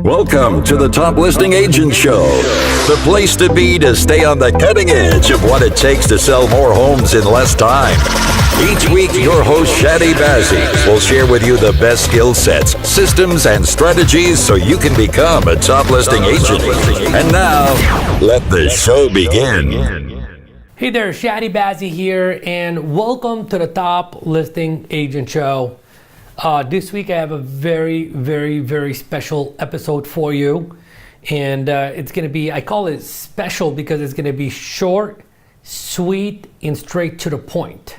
Welcome to the Top Listing Agent Show, the place to be to stay on the cutting edge of what it takes to sell more homes in less time. Each week, your host, Chadi Bazzi, will share with you the best skill sets, systems, and strategies so you can become a top listing agent. And now, let the show begin. Hey there, Chadi Bazzi here, and welcome to the Top Listing Agent Show. This week I have a very special episode for you, and it's going to be, I call it special because it's going to be short, sweet, and straight to the point.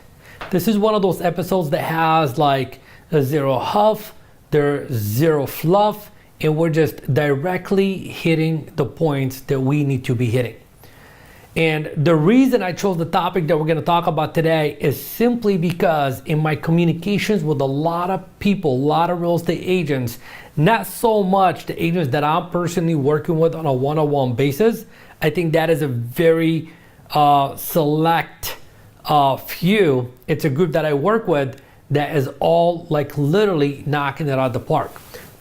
This is one of those episodes that has like a zero huff, there's zero fluff, and we're just directly hitting the points that we need to be hitting. And the reason I chose the topic that we're going to talk about today is simply because in my communications with a lot of people, a lot of real estate agents, not so much the agents that I'm personally working with on a one-on-one basis. I think that is a very select few. It's a group that I work with that is all like literally knocking it out of the park.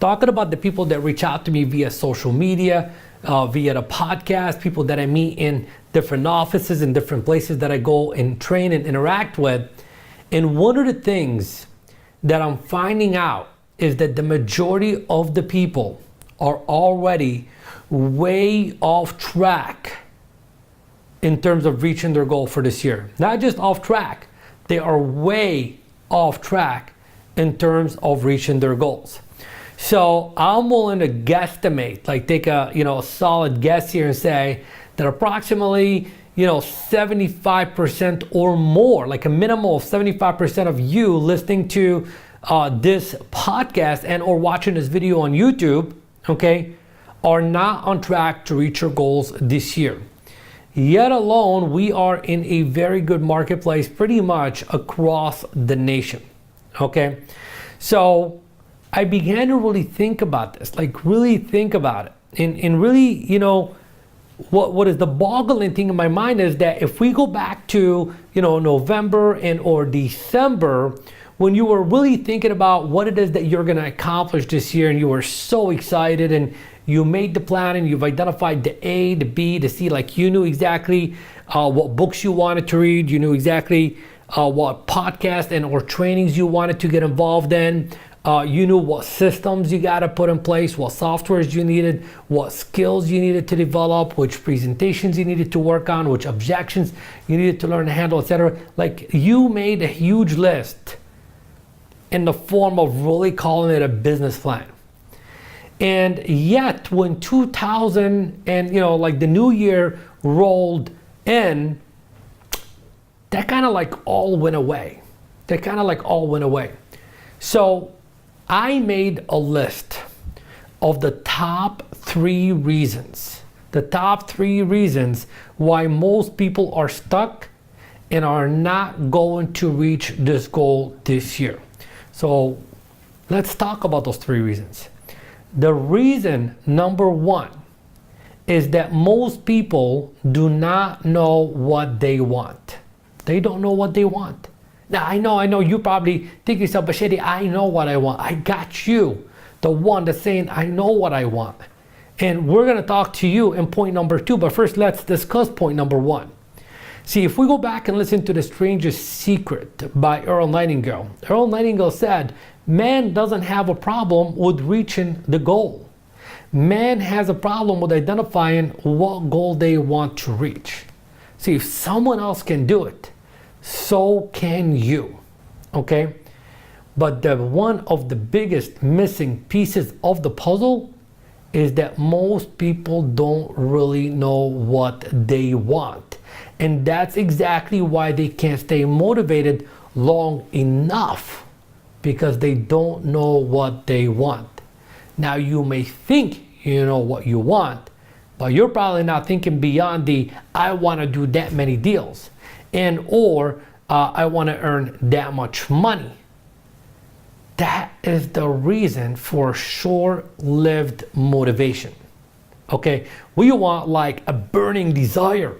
Talking about the people that reach out to me via social media, via the podcast, people that I meet in different offices and different places that I go and train and interact with. And one of the things that I'm finding out is that the majority of the people are already way off track in terms of reaching their goal for this year. Not just off track, they are way off track in terms of reaching their goals. So I'm willing to guesstimate, like take a solid guess here and say that approximately 75% or more, like a minimum of 75% of you listening to this podcast and or watching this video on YouTube, okay, are not on track to reach your goals this year. Yet alone, we are in a very good marketplace pretty much across the nation, okay? So I began to really think about this, like really think about it. And really, what is the boggling thing in my mind is that if we go back to, November and or December, when you were really thinking about what it is that you're gonna accomplish this year and you were so excited and you made the plan and you've identified the A, the B, the C, like you knew exactly what books you wanted to read, you knew exactly what podcasts and or trainings you wanted to get involved in. You knew what systems you got to put in place, what softwares you needed, what skills you needed to develop, which presentations you needed to work on, which objections you needed to learn to handle, etc. Like you made a huge list in the form of really calling it a business plan. And yet when 2000 and like the new year rolled in, that kind of like all went away. So I made a list of the top three reasons why most people are stuck and are not going to reach this goal this year. So let's talk about those three reasons. The reason number one is that most people do not know what they want. They don't know what they want. Now, I know you probably think to yourself, but Chadi, I know what I want. I got you, the one that's saying, I know what I want. And we're going to talk to you in point number two, but first let's discuss point number one. See, if we go back and listen to The Strangest Secret by Earl Nightingale, Earl Nightingale said, man doesn't have a problem with reaching the goal. Man has a problem with identifying what goal they want to reach. See, if someone else can do it, so can you, okay? But one of the biggest missing pieces of the puzzle is that most people don't really know what they want. And that's exactly why they can't stay motivated long enough, because they don't know what they want. Now you may think you know what you want, but you're probably not thinking beyond the I want to do that many deals and or I want to earn that much money. That is the reason for short-lived motivation. Okay, we want like a burning desire.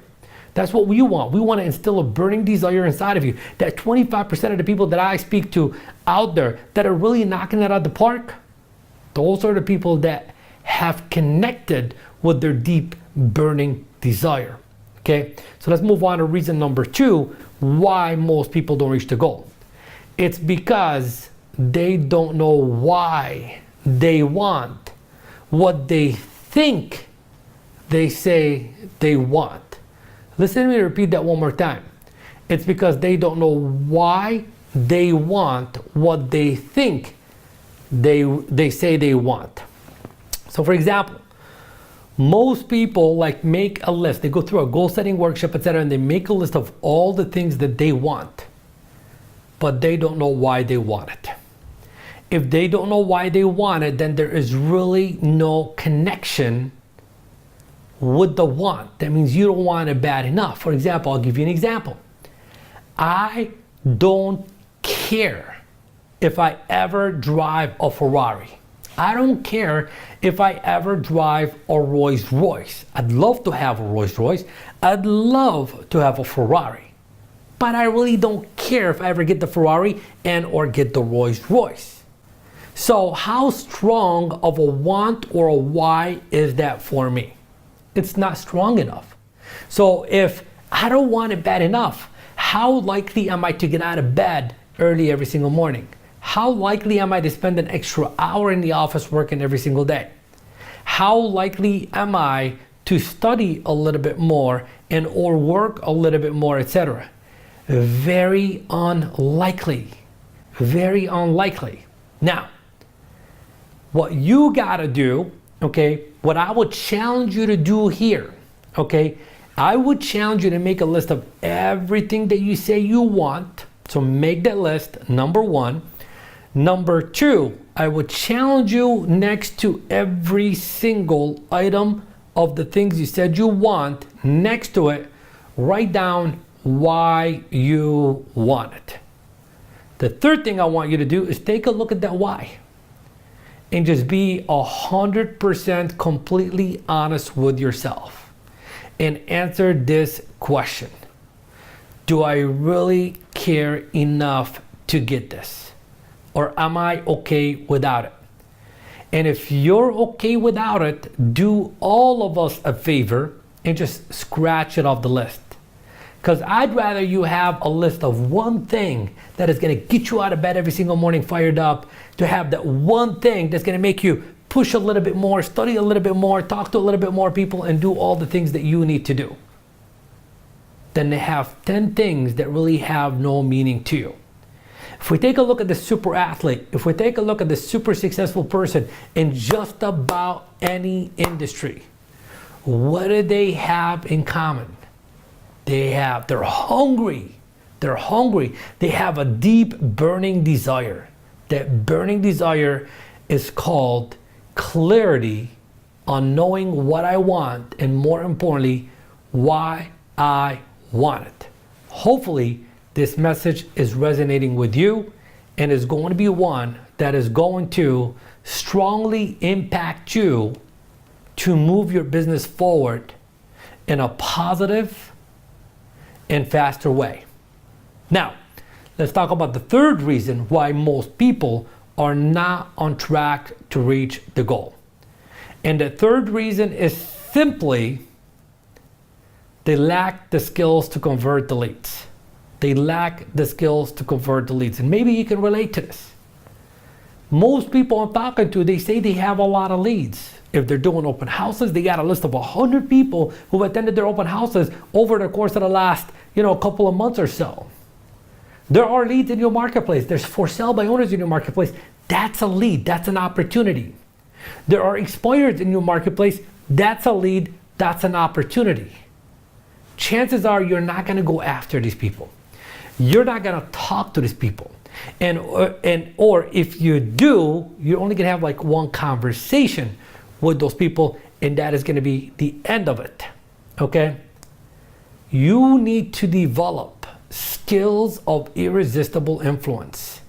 That's what we want. We want to instill a burning desire inside of you. That 25% of the people that I speak to out there that are really knocking it out of the park, those are the people that have connected with their deep burning desire. Okay, so let's move on to reason number 2 why most people don't reach the goal. It's because they don't know why they want what they think they say they want. Listen to me repeat that one more time. It's because they don't know why they want what they think they say they want. So for example, most people like make a list. They go through a goal setting workshop, etc., and they make a list of all the things that they want, but they don't know why they want it. If they don't know why they want it, then there is really no connection with the want. That means you don't want it bad enough. For example, I'll give you an example. I don't care if I ever drive a Ferrari. I don't care if I ever drive a Rolls Royce. I'd love to have a Rolls Royce. I'd love to have a Ferrari. But I really don't care if I ever get the Ferrari and or get the Rolls Royce. So how strong of a want or a why is that for me? It's not strong enough. So if I don't want it bad enough, how likely am I to get out of bed early every single morning? How likely am I to spend an extra hour in the office working every single day? How likely am I to study a little bit more and or work a little bit more, etc.? Very unlikely. Very unlikely. Now, what you gotta do, okay, what I would challenge you to do here, okay, I would challenge you to make a list of everything that you say you want. So make that list, number 1. Number 2, I would challenge you next to every single item of the things you said you want, next to it, write down why you want it. The third thing I want you to do is take a look at that why and just be 100% completely honest with yourself and answer this question. Do I really care enough to get this? Or am I okay without it? And if you're okay without it, do all of us a favor and just scratch it off the list. Because I'd rather you have a list of one thing that is going to get you out of bed every single morning fired up, to have that one thing that's going to make you push a little bit more, study a little bit more, talk to a little bit more people, and do all the things that you need to do, than to have 10 things that really have no meaning to you. If we take a look at the super athlete, if we take a look at the super successful person in just about any industry, what do they have in common? They're hungry. They're hungry. They have a deep burning desire. That burning desire is called clarity on knowing what I want, and more importantly, why I want it. Hopefully, this message is resonating with you and is going to be one that is going to strongly impact you to move your business forward in a positive and faster way. Now, let's talk about the third reason why most people are not on track to reach the goal. And the third reason is simply they lack the skills to convert the leads. They lack the skills to convert the leads. And maybe you can relate to this. Most people I'm talking to, they say they have a lot of leads. If they're doing open houses, they got a list of 100 people who attended their open houses over the course of the last, couple of months or so. There are leads in your marketplace. There's for sale by owners in your marketplace. That's a lead. That's an opportunity. There are expired in your marketplace. That's a lead. That's an opportunity. Chances are you're not going to go after these people. You're not going to talk to these people. Or if you do, you're only going to have like one conversation with those people, and that is going to be the end of it. Okay? You need to develop skills of irresistible influence.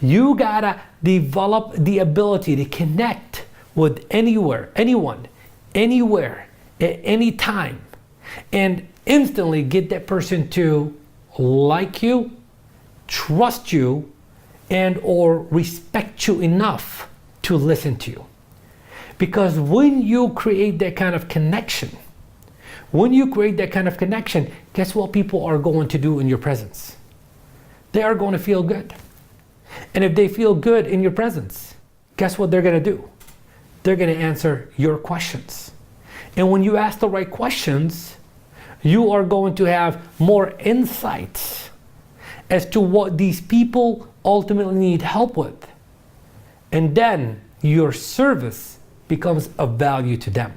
You gotta develop the ability to connect with anywhere, anyone, anywhere, at any time, and instantly get that person to like you, trust you, and or respect you enough to listen to you. Because when you create that kind of connection, guess what people are going to do in your presence? They are going to feel good. And if they feel good in your presence, guess what they're going to do? They're going to answer your questions. And when you ask the right questions, you are going to have more insights as to what these people ultimately need help with. And then your service becomes of value to them.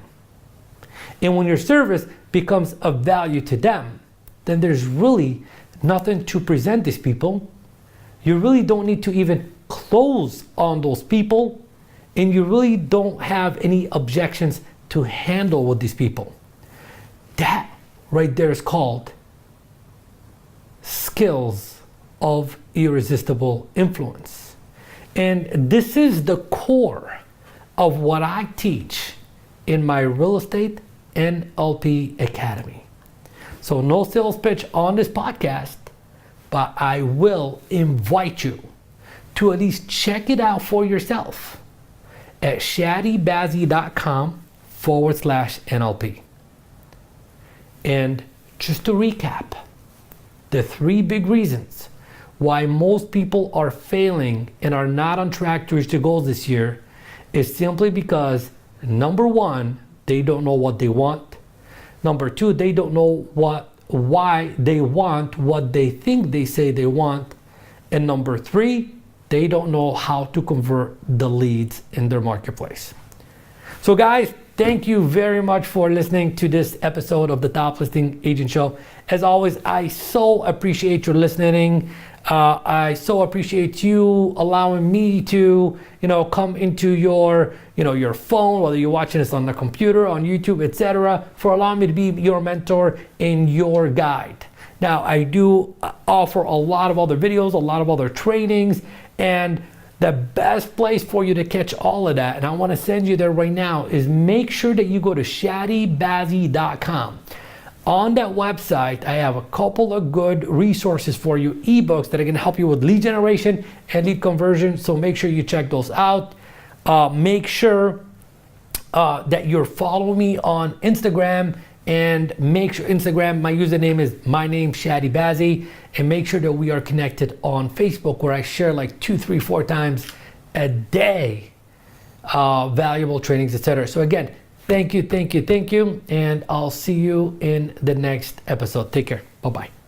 And when your service becomes of value to them, then there's really nothing to present these people. You really don't need to even close on those people, and you really don't have any objections to handle with these people. That right there is called skills of irresistible influence. And this is the core of what I teach in my real estate NLP Academy. So no sales pitch on this podcast, but I will invite you to at least check it out for yourself at shadibazzi.com/NLP. And just to recap, the 3 big reasons why most people are failing and are not on track to reach their goals this year is simply because, number 1, they don't know what they want. Number 2, they don't know why they want what they think they say they want. And number 3, they don't know how to convert the leads in their marketplace. So guys, thank you very much for listening to this episode of the Top Listing Agent Show. As always, I so appreciate your listening. I so appreciate you allowing me to, come into your phone, whether you're watching this on the computer, on YouTube, etc., for allowing me to be your mentor and your guide. Now, I do offer a lot of other videos, a lot of other trainings, and the best place for you to catch all of that, and I want to send you there right now, is make sure that you go to shadibazzi.com. On that website, I have a couple of good resources for you, ebooks that are going to help you with lead generation and lead conversion. So make sure you check those out. Make sure that you're following me on Instagram, and make sure Instagram, my username is my name, Chadi Bazzi, and make sure that we are connected on Facebook, where I share like 2, 3, 4 times a day valuable trainings, etc. So again, thank you, and I'll see you in the next episode. Take care. Bye-bye.